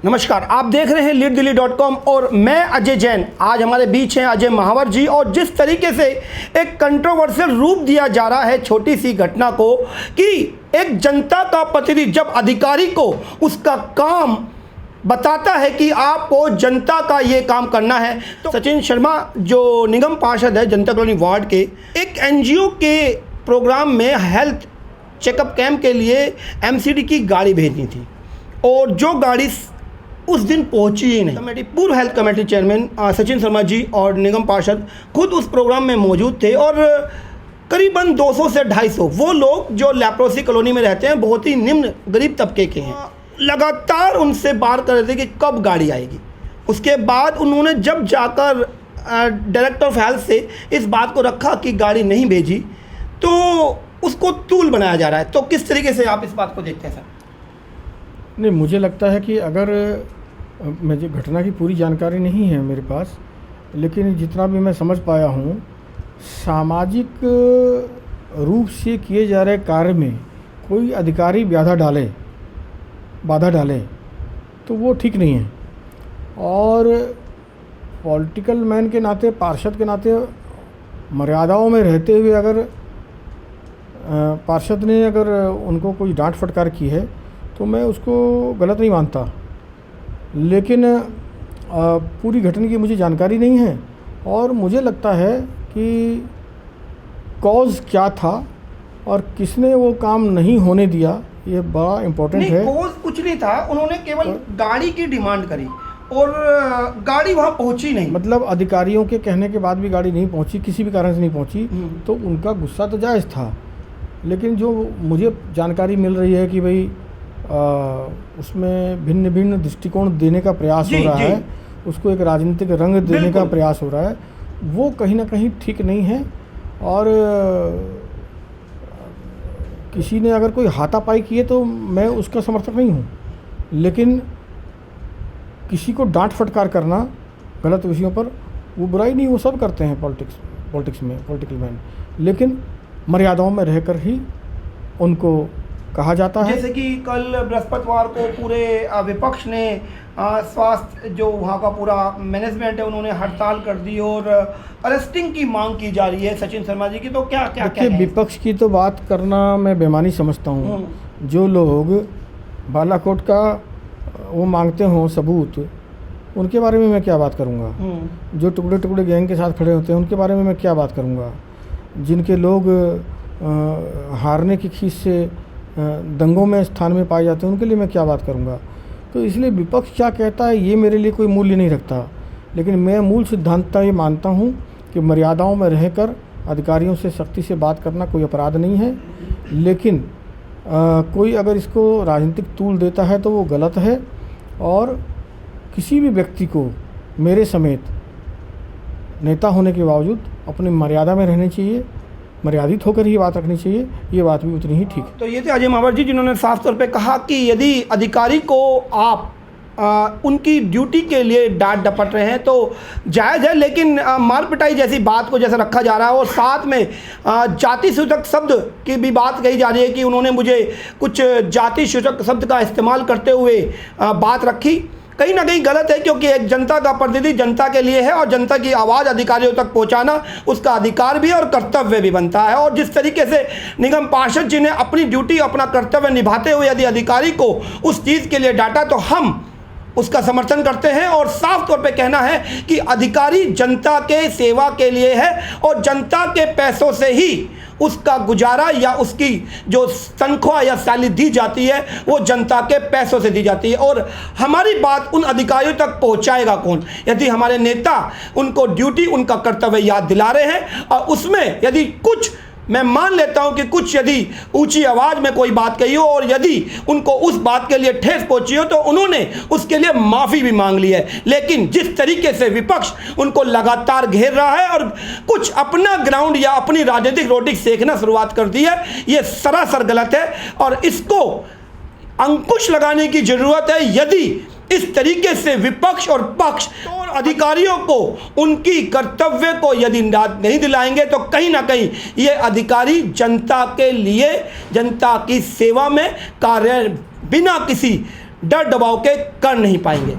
नमस्कार, आप देख रहे हैं leaddelhi.com और मैं अजय जैन। आज हमारे बीच हैं अजय महावर जी। और जिस तरीके से एक कंट्रोवर्शियल रूप दिया जा रहा है छोटी सी घटना को कि एक जनता का प्रतिनिधि जब अधिकारी को उसका काम बताता है कि आपको जनता का ये काम करना है, तो सचिन शर्मा जो निगम पार्षद है जनता कॉलोनी वार्ड के, एक एनजीओ के प्रोग्राम में हेल्थ चेकअप कैंप के लिए एमसीडी की गाड़ी भेजनी थी और जो गाड़ी उस दिन पहुंची ही नहीं। कमेटी पूर्व health committee chairman Sachin Sharma ji और निगम पार्षद खुद उस प्रोग्राम में मौजूद थे और करीबन 200 से 250 वो लोग जो लेप्रोसी कॉलोनी में रहते हैं, बहुत ही निम्न गरीब तबके के हैं, लगातार उनसे बात कर रहे थे कि कब गाड़ी आएगी। उसके बाद उन्होंने जब जाकर डायरेक्टर ऑफ हेल्थ से इस बात को रखा कि गाड़ी नहीं भेजी तो उसको तूल बनाया जा रहा है। तो किस तरीके से आप इस बात को देखते हैं सर? नहीं, मुझे लगता है कि अगर मुझे घटना की पूरी जानकारी नहीं है मेरे पास, लेकिन जितना भी मैं समझ पाया हूँ, सामाजिक रूप से किए जा रहे कार्य में कोई अधिकारी बाधा डाले तो वो ठीक नहीं है। और पॉलिटिकल मैन के नाते, पार्षद के नाते, मर्यादाओं में रहते हुए अगर पार्षद ने अगर उनको कोई डांट फटकार की है तो मैं उसको गलत नहीं मानता, लेकिन पूरी घटना की मुझे जानकारी नहीं है और मुझे लगता है कि कॉज क्या था और किसने वो काम नहीं होने दिया, ये बड़ा इम्पोर्टेंट है। कॉज कुछ नहीं था, उन्होंने केवल गाड़ी की डिमांड करी और गाड़ी वहाँ पहुँची नहीं। मतलब अधिकारियों के कहने के बाद भी गाड़ी नहीं पहुँची, किसी भी कारण से नहीं पहुँची, तो उनका गुस्सा तो जायज़ था। लेकिन जो मुझे जानकारी मिल रही है कि भाई उसमें भिन्न भिन्न दृष्टिकोण देने का प्रयास हो रहा है, उसको एक राजनीतिक रंग देने का प्रयास हो रहा है, वो कहीं ना कहीं ठीक नहीं है। और किसी ने अगर कोई हाथापाई की है तो मैं उसका समर्थक नहीं हूँ, लेकिन किसी को डांट फटकार करना गलत विषयों पर वो बुराई नहीं, वो सब करते हैं पॉलिटिक्स में, पॉलिटिकल मैन, लेकिन मर्यादाओं में रहकर ही उनको कहा जाता है। जैसे कि कल बृहस्पतिवार को पूरे विपक्ष ने स्वास्थ्य जो वहाँ का पूरा मैनेजमेंट है उन्होंने हड़ताल कर दी और अरेस्टिंग की मांग की जा रही है सचिन शर्मा जी की। तो क्या विपक्ष की तो बात करना मैं बेमानी समझता हूँ। जो लोग बालाकोट का वो मांगते हों सबूत, उनके बारे में मैं क्या बात करूँगा। जो टुकड़े टुकड़े गैंग के साथ खड़े होते हैं उनके बारे में मैं क्या बात करूँगा। जिनके लोग हारने की खींच से दंगों में स्थान में पाए जाते हैं उनके लिए मैं क्या बात करूंगा। तो इसलिए विपक्ष क्या कहता है ये मेरे लिए कोई मूल्य नहीं रखता, लेकिन मैं मूल सिद्धांतता ये मानता हूं कि मर्यादाओं में रहकर अधिकारियों से सख्ती से बात करना कोई अपराध नहीं है, लेकिन कोई अगर इसको राजनीतिक तूल देता है तो वो गलत है। और किसी भी व्यक्ति को, मेरे समेत, नेता होने के बावजूद अपनी मर्यादा में रहनी चाहिए, मर्यादित होकर ही बात रखनी चाहिए, ये बात भी उतनी ही ठीक है। तो ये थे अजय महावर जी जिन्होंने साफ तौर पे कहा कि यदि अधिकारी को आप उनकी ड्यूटी के लिए डांट डपट रहे हैं तो जायज़ है, लेकिन मार पिटाई जैसी बात को जैसा रखा जा रहा है और साथ में जाति सूचक शब्द की भी बात कही जा रही है कि उन्होंने मुझे कुछ जाति सूचक शब्द का इस्तेमाल करते हुए बात रखी, कहीं ना कहीं गलत है। क्योंकि एक जनता का प्रतिनिधि जनता के लिए है और जनता की आवाज़ अधिकारियों तक पहुंचाना उसका अधिकार भी और कर्तव्य भी बनता है। और जिस तरीके से निगम पार्षद जी ने अपनी ड्यूटी, अपना कर्तव्य निभाते हुए यदि अधिकारी को उस चीज़ के लिए डांटा तो हम उसका समर्थन करते हैं और साफ तौर पे कहना है कि अधिकारी जनता के सेवा के लिए है और जनता के पैसों से ही उसका गुजारा या उसकी जो तनख्वाह या सैलरी दी जाती है वो जनता के पैसों से दी जाती है। और हमारी बात उन अधिकारियों तक पहुंचाएगा कौन? यदि हमारे नेता उनको ड्यूटी, उनका कर्तव्य याद दिला रहे हैं और उसमें यदि कुछ, मैं मान लेता हूं कि कुछ यदि ऊंची आवाज़ में कोई बात कही हो और यदि उनको उस बात के लिए ठेस पहुंची हो तो उन्होंने उसके लिए माफ़ी भी मांग ली है। लेकिन जिस तरीके से विपक्ष उनको लगातार घेर रहा है और कुछ अपना ग्राउंड या अपनी राजनीतिक रोटी सेकना शुरुआत कर दी है, ये सरासर गलत है और इसको अंकुश लगाने की ज़रूरत है। यदि इस तरीके से विपक्ष और पक्ष और अधिकारियों को उनकी कर्तव्य को यदि नहीं दिलाएंगे तो कहीं ना कहीं ये अधिकारी जनता के लिए, जनता की सेवा में कार्य बिना किसी डर दबाव के कर नहीं पाएंगे।